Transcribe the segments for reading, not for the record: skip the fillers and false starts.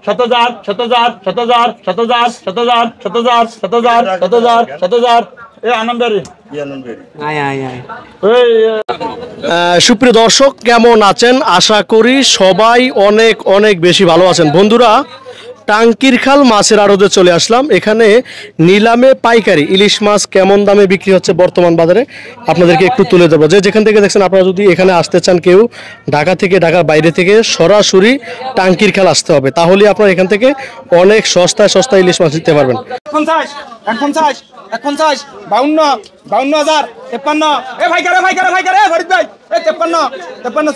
7000 সুপ্রিয় দর্শক কেমন আছেন? আশা করি সবাই অনেক অনেক বেশি ভালো আছেন। বন্ধুরা, টাঙ্কির খাল মাছের আড়তে চলে আসলাম। এখানে নিলামে পাইকারি ইলিশ মাছ কেমন দামে বিক্রি হচ্ছে বর্তমান বাজারে আপনাদেরকে একটু তুলে দেবো। যেখান থেকে দেখছেন, আপনারা যদি এখানে আসতে চান, কেউ ঢাকা থেকে, ঢাকার বাইরে থেকে সরাসরি টাঙ্কির খাল আসতে হবে, তাহলে আপনারা এখান থেকে অনেক সস্তায় সস্তায় ইলিশ মাছ দিতে পারবেন। 50 51 52 52000 53 এ ভাই করে ফরিদ ভাই এ 53 54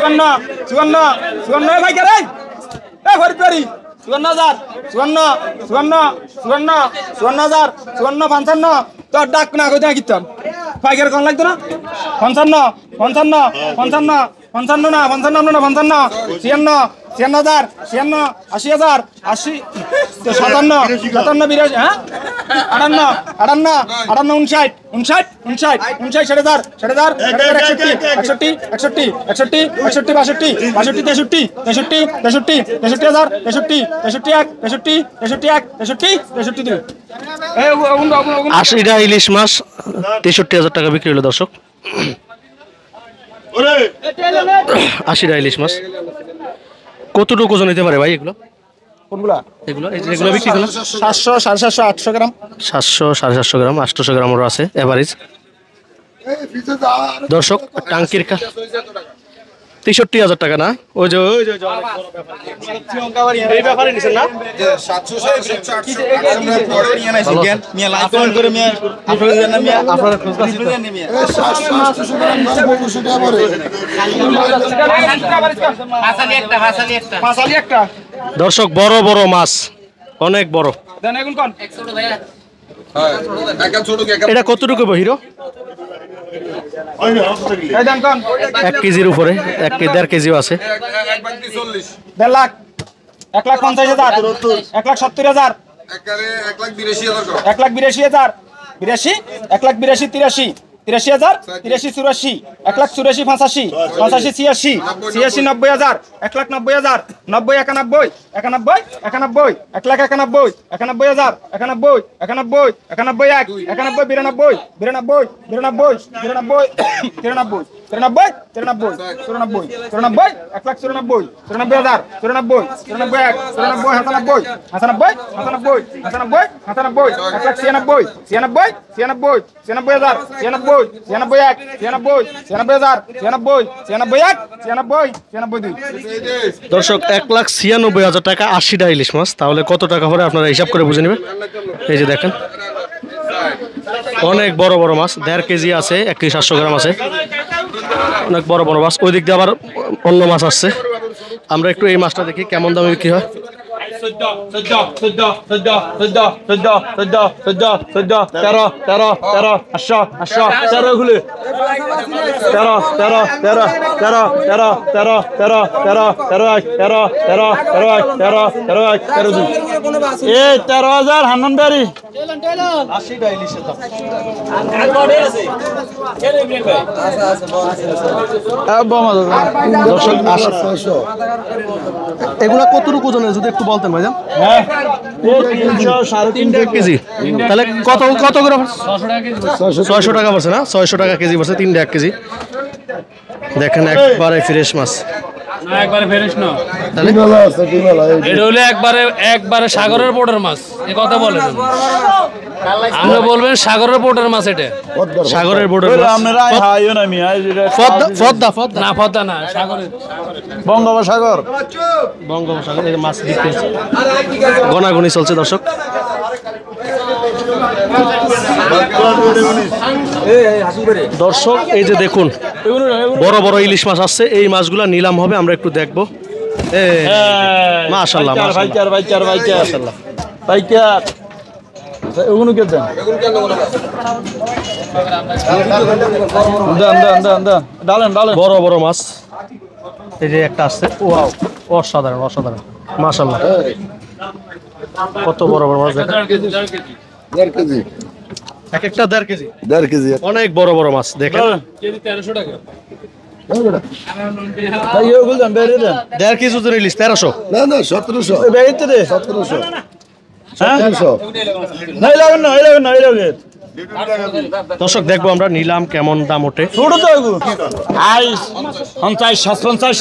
54 এ ভাই করে এ ফরিদ ভাই 54000 54000 55 তোর ডাক না কই দেয়া কিতাম পাইকার কোন লাগতো না 55 না 55 56,000 80000 80 57 82 হ্যাঁ 58 80টা ইলিশ মাছ 63,000 টাকা বিক্রি হলো দর্শক। 80টা ইলিশ মাছ কতটুকু ওজন হতে পারে ভাই? এগুলো কোনগুলা? এগুলো এগুলো বিক্রি করলাম 700 750 800 গ্রাম 700 750 গ্রাম 800 গ্রামেরও আছে এভারেজ। দর্শক টাঙ্কির খাল 63,000 টাকা না? ওই যে এই ব্যাপারে নিছেন না? 700 পরে নিয়ে নাইছেন কেন মিয়া লাইভ অন করে মিয়া আপনারা জানেন না মিয়া আপনারা খোঁজ পাচ্ছেন না মিয়া 700 গ্রাম টাকা পরে মাছালি একটা দর্শক বড় বড় মাছ, অনেক বড়। দেন এখন কোন 100 ভাইয়া হ্যাঁ একা ছোট কি এটা কতটুকু হিরো? 1 কেজির উপরে, 1.5 কেজিও আছে। 1.40 লাখ 1,50,000 1,70,000 1,82,000 82 1,82,000 83,000 83,84 1,84,85 85 86 90,000 1,90,000 90 91 91 91 1,91 91,000 91 91 91 92 92 92 92 93 93 93 93 94 94 1,94 94,000 94 91 94 95 95 95 95 1,96 96 96 96,000 96 96 দর্শক 1,96,000 টাকা 80টা ইলিশ মাছ, তাহলে কত টাকা হবে আপনারা হিসাব করে বুঝে নেবেন। এই যে দেখেন অনেক বড় বড় মাছ, 1.5 কেজি আছে, 1,700 গ্রাম আছে, অনেক বড় বড় মাছ। ওই দিক দিয়ে আবার অন্য মাছ আসছে। আমরা একটু এই মাছটা দেখি কেমন দামে বিক্রি হয়। 13,000 হান্নান বাড়ি 80টা ইলিশের দাম। এগুলা কতটুকু ওজনের যদি একটু বলতেন ভাইজান? হ্যাঁ 300 কেজি, তাহলে কত কত গ্রাম? 600 টাকা পড়ছে না? 600 টাকা কেজি পড়ছে, 3 কেজি। দেখেন একবারে ফ্রেশ মাছ, একবারে ফ্রেশ না, তাহলে এটা হলো একবারে সাগরের পোর্টের মাছ। এই কথা বলেন, আমরা বলবেন সাগরের পোর্টের মাছ। এটা সাগরের পোর্টের মাছ। আপনারা হাইও না মিয়া, না পদ্মা না, সাগরের বঙ্গোপসাগর এই মাছ বিক্রি হচ্ছে, গনাগনি চলছে দর্শক। দর্শক এই যে দেখুন বড় বড় ইলিশ মাছ আসছে, এই মাছগুলা নিলাম হবে, আমরা একটু দেখবো। মাশাআল্লাহ মাশাআল্লাহ পাইকার এগুলো কে দেন ডালেন বড় বড় মাছ। এই যে একটা আসছে, ওয়াও, অসাধারণ মাশাআল্লাহ। কত বড় বড় মাছ দেখেন, 1.5 কেজি এক একটা 1.5 কেজি, 1.5 কেজি অনেক বড় বড় মাছ দেখেন। কেজি 1300 টাকা। ভাই ওগুলো দেন বেরিয়ে দেন 1.5 কেজি ওজনের ইলিশ 1300। না না 1700 বেরিয়ে দে 1700 হ্যাঁ 1700 নাই লাগেন না এই লাগেন না এই লাগেন দর্শক দেখবো আমরা নিলাম কেমন দাম ওঠে। ছোট তো এগু 28 57 57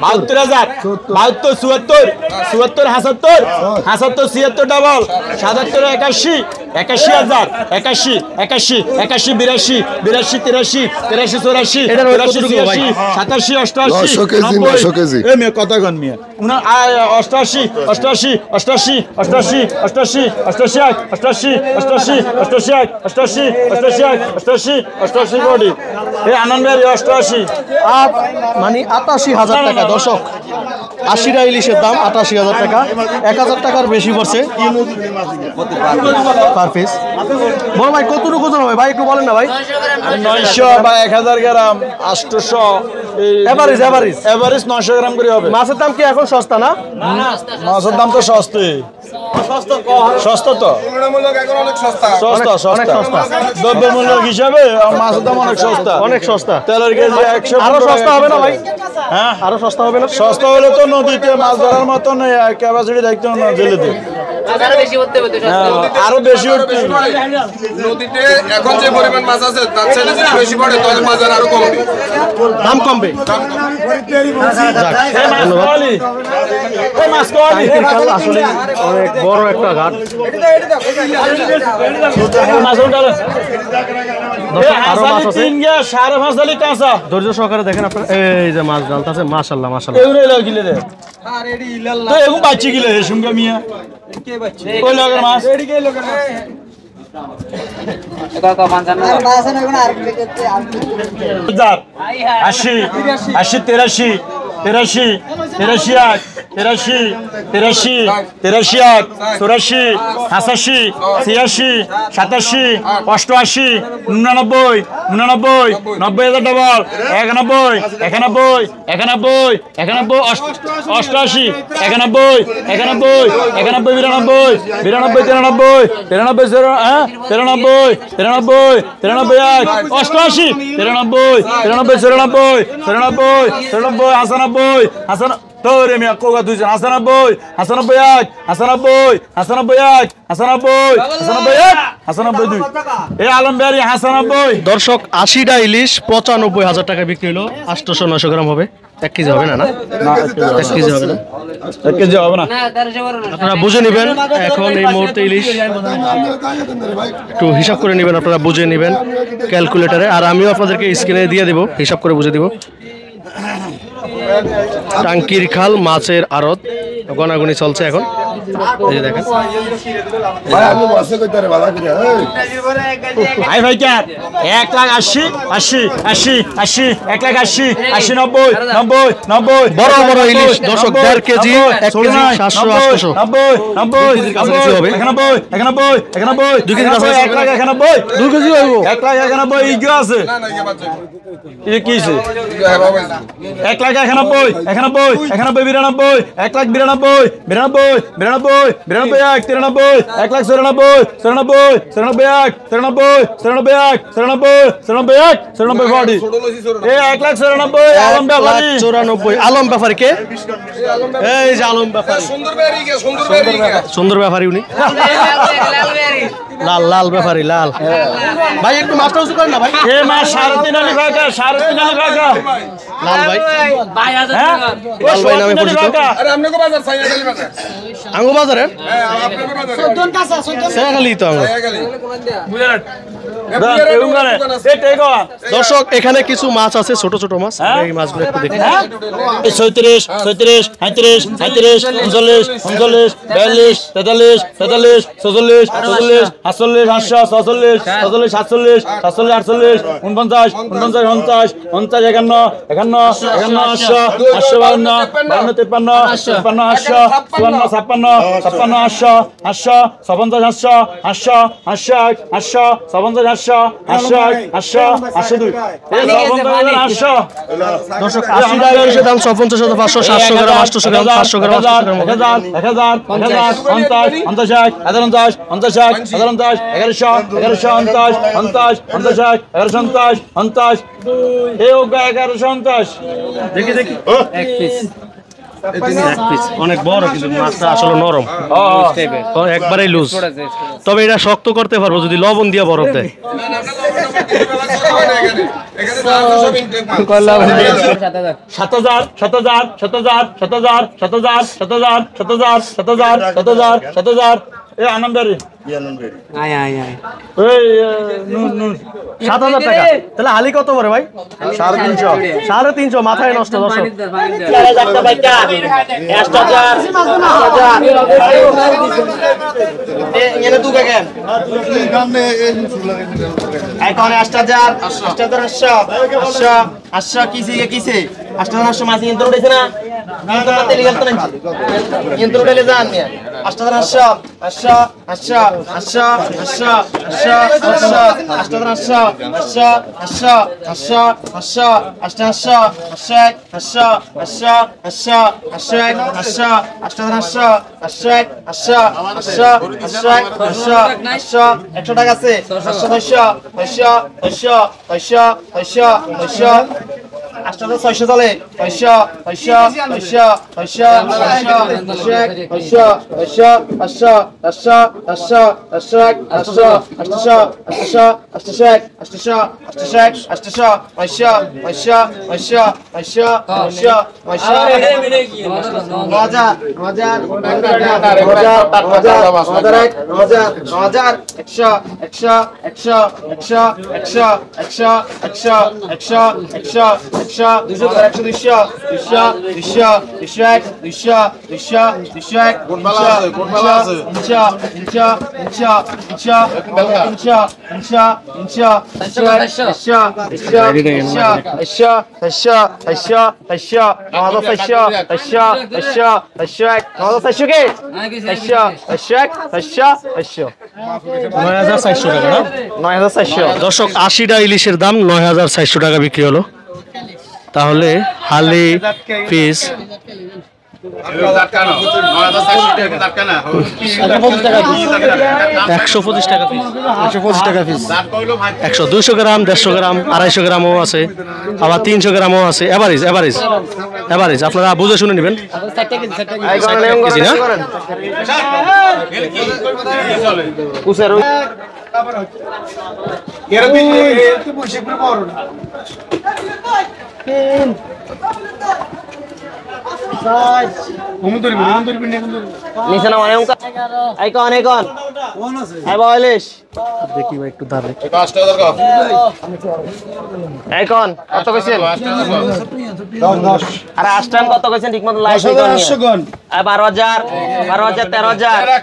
72,000 72 74 77 76 ডাবল 77 81 81000 81 81 81 82 82 83 83 এটার ওয়েট কতটুকু ভাই? 87 900 কেজি, 900 কেজি। এই মেয়ে কথা গন মিয়া 88 88 88 88 88 88 88 বডি এই আনন্দের 88 মানে 88,000 টাকা দর্শক। 80টা ইলিশের দাম 88,000 টাকা, 1,000 টাকার বেশি পড়ছে পার পিস। বড় ভাই কতটুকু ওজন হবে ভাই একটু বলেন না ভাই। 900 বা 1000 গ্রাম 800 এভারেজ 900 গ্রাম করে হবে। মাছের দাম কি এখন সস্তা না? মাছের দাম তো সস্তা তো তুলনামূলক এখন অনেক সস্তা সস্তা অনেক সস্তা। দ্রব্য মূল্য হিসাবে মাছের দাম অনেক সস্তা অনেক সস্তা। তেলের কেজি 100 আরো সস্তা হবে না ভাই? হ্যাঁ আরো সস্তা হবে না? সস্তা হলে তো নদীতে মাছ ধরার মতন ক্যাপাসিটি দেখতে না জেলেতে আরো বেশি উঠতে নদীতে এখন যে পরিমাণ মাছ আছে তার চেয়ে যদি বেশি পড়ে তাহলে বাজার আরো কমবে দাম কমবে। টাঙ্কির খাল আসলে অনেক বড় একটা ঘাট। আরো মাছ আছে, 5.5 কাঁচা ধৈর্য সহকারে দেখেন আপনার। এই যে মাছ ডালতেছে, মাশাআল্লাহ মাশাআল্লাহ। এগুলো গিলে দে তো এগুলো বাচ্চি গিলে সঙ্গে মিয়া ওই লগের মাছ আশি 83 83 83 83 83 83 84 85 86 87 88 99 99 90,000 ডবল 91 91 91 91 88 91 91 91 92 92 93 93 হ্যাঁ 93 93 93 88 93 93 94 94 হাসানাব্বই হাসান তোরে মিয়া কোগা দুইজন হাসানাব্বই হাসানাব্বই 1 হাসানাব্বই হাসানাব্বই 1 হাসানাব্বই হাসানাব্বই 1 হাসানাব্বই 2 এই আলমবাড়ি হাসানাব্বই। দর্শক 80টা ইলিশ 95,000 টাকা বিক্রি হলো। 800-900 গ্রাম হবে। 1 কেজি হবে না? না 1 কেজি হবে না। 1 কেজি হবে না। আপনারা বুঝে নেবেন এখন এই মুহূর্তে ইলিশ একটু হিসাব করে নেবেন, আপনারা বুঝে নেবেন ক্যালকুলেটরে। আর আমিও আপনাদেরকে স্ক্রিনে দিয়ে দেব, হিসাব করে বুঝে দেব। টাঙ্কির খাল মাছের আড়ত গনাগুনি চলছে এখন। এই যে দেখেন ভাই ভাই ক্যাট 1,80,000 80 80 80 1,80,000 80 90 90 90 বড় বড় ইলিশ দর্শক 1.5 কেজি 1 কেজি 700 800 90 90 কাছাকাছি হবে। 91 91 91 2 কেজি কাছাকাছি হবে। 1,91 2 কেজি হইব। 1,91 ইগো আছে এই কি আছে 1,91 91 91 92 1,92 92 92 92 1 93 1,94 94 94 1 94 94 94 এই 1,94 আলম ব্যাপারী 94 আলম ব্যাপারী কে? এই যে আলম ব্যাপারী, সুন্দর ব্যাপারী উনি। লাল লাল ব্যাপারী লাল। ভাই একটু মাছটা উঁচু করেন না ভাই। এ মা 3.5 আলি ভাগা 3.5 আলি ভাগা লাল ভাই, হ্যাঁ লাল ভাই নামে পরিচিত। আঙ্গু বাজারের সেখালি তো আঙ্গু। দর্শক এখানে কিছু মাছ আছে, ছোট ছোট মাছ। এই মাছগুলো একটু দেখি। 36 37 38 39 39 39 42 43 43 44 44 48 47 47 47 47 48 49 49 50 51 51 51 852 52 53 53 800 56 56 800 800 800 800 800 800 800 800 800 দর্শক 80 টাকা ইলিশের দাম 56 500 700 গ্রাম 800 গ্রাম 500 গ্রাম 800 গ্রাম। 1000 1000 50 50 50 50 50 50 দেখি দেখি এক পিস অনেক বড় কিন্তু মাছটা আসলে নরম একবারেই লুজ তবে এটা শক্ত করতে পারবো যদি লবণ দিয়ে বরফ দেয় 7,000 এ আনন্দবাড়ি 7,000 টাকা তাহলে হালি কত পড়ে ভাই 350 মাথায় নষ্ট দর্শক দর্শক 80টা ইলিশের দাম 9,400 টাকা বিক্রি হলো তাহলে হালি পিস 125 টাকা পিস 200 গ্রাম 150 গ্রাম 250 গ্রামও আছে আবার 300 গ্রামও আছে এভারেজ আপনারা বুঝে শুনে নেবেন কেজি না দেখি ভাই একটু দাঁড়াই কত কইছেন আরে আষ্টান কত কইছেন ঠিক মতো লাইভ 12,000 13,000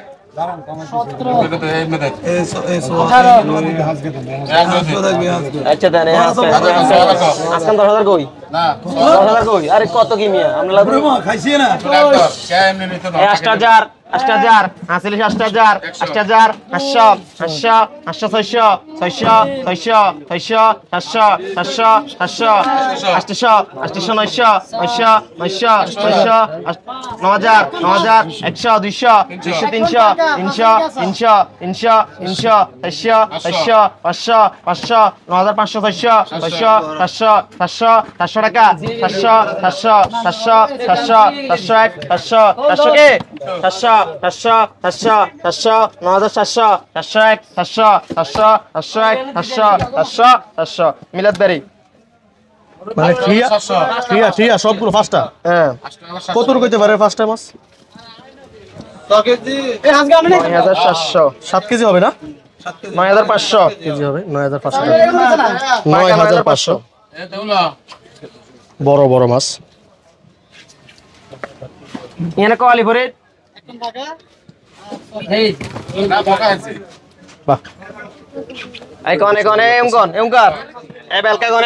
আচ্ছা দেন আজকাল 10,000 কই না 10,000 কই আরে কত কি মিয়া আমরা খাইছি না 8,000 8,000 8,000 8,000 8,000 800 600 600 600 মিলাদ বেরি মানে ঠিক সবগুলো পাঁচটা হ্যাঁ কত কইতে পারে পাঁচটা মাছ 9,700 7 কেজি হবে না 9,500 কেজি হবে 9,500 বড় বড় মাছ এখানে কোয়ালি ভরে বাহ আইকন এমকন এ বেলকা গন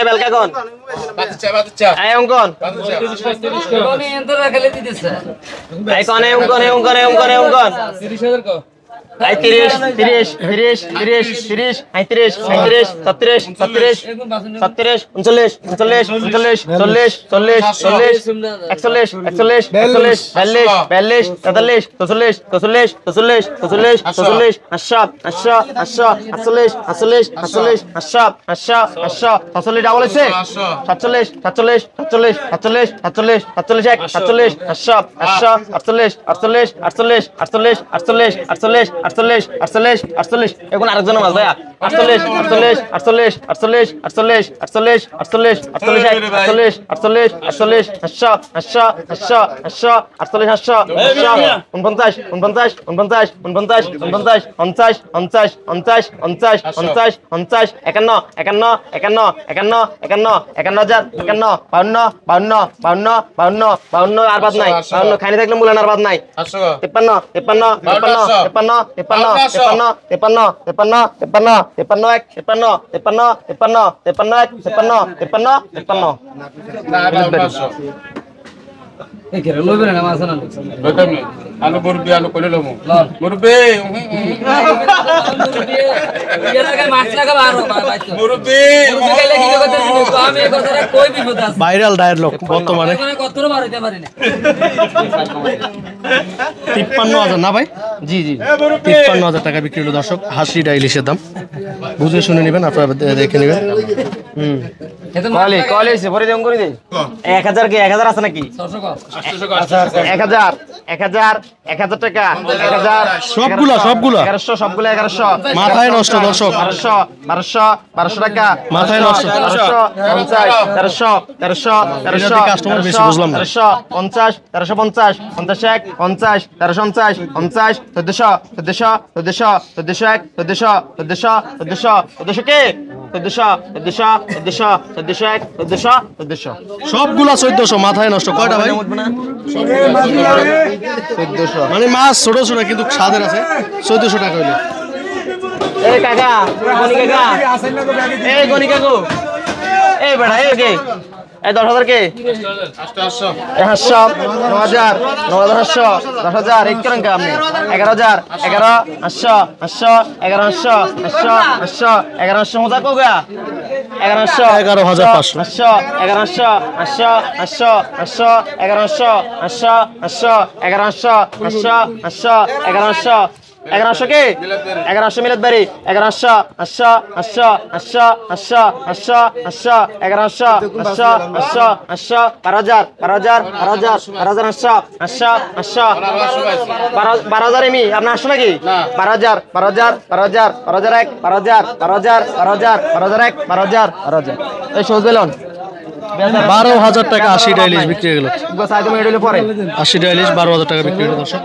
আই এমকন আইকন এমকন 30,000 কো আই 30 30 30 30 30 35 35 37 37 37 39 39 39 40 40 40 41 41 41 42 42 43 44 44 44 44 আশা আশা আশা 48 48 48 আশা আশা আশা 48 ডাবল আছে 47 47 47 47 47 47 এক 47 আশা আশা 48 48 48 48 48 48 48 48 48 এখন আরেকজন মাছ ভাইয়া 48 48 48 48 48 48 48 48 এক 48 48 48 আশা আশা আশা আশা 48 আশা আশা 49 49 49 49 49 50 50 50 50 50 50 51 51 51 51 51 51000 51 52 52 52 52 52 আর বাদ নাই 52 খাইনি থাকলে মূল্যায়ন আর বাদ নাই 53 53 53 53 53 53 53 53 53 এক 53 53 53 53 এক 53 53 53 আলু মুরব্বি আলু কইলে লমু মুরব্বি মুরব্বি ভাইরাল ডায়লগ বর্তমানে 53,000 না ভাই? জি জি 53,000 টাকা বিক্রি হলো দর্শক। হাসিটা ইলিশের দাম বুঝে শুনে নেবেন, আপনারা দেখে নেবেন। কলে কলে এসে পরে দেম করে দে 1000 কে 1000 আছে নাকি 1000 1000 1000 টাকা 1000 সবগুলা 1100 সবগুলা 1100 মাথায় নষ্ট দর্শক। 1200 1200 টাকা মাথায় নষ্ট। 1350 1300 1300 কাস্টমার বেশি বুঝলাম না। 1350 1350 51 50 1350 50 1400 1400 1400 1400 1400 1400 কে 1400 সবগুলা 1400 মাথায় নষ্ট। কয়টা ভাই? 1400 মানে মাছ ছোট ছোট কিন্তু স্বাদের আছে। 1400 টাকা হইলো। এই কাকা গনি কাকা এই গনি কাকু এই বেড়া এই কে এই 10,000 কে 500 9,000 9,500 10,000 এক করেন কা আপনি 11,000 11 500 500 11,500 500 500 11,500 মজা কোগা 11,500 11,500 500 11,500 500 500 500 11,500 500 500 11,500 500 500 11,500 1100 কে 1100 মিলাদ বাড়ি 1100 800 800 800 800 800 800 1100 800 800 800 12000 12000 12000 12000 800 800 12000 এমি আপনি আসছো নাকি 12000 12000 12000 12000 1 12000 12000 12000 12000 1 12000 12000 এই সহজ বেলন 12,000 টাকা 80 ইলিশ বিক্রি হয়ে গেল। সাইড মে এডলে পরে 80 ইলিশ 12,000 টাকা বিক্রি হলো দর্শক।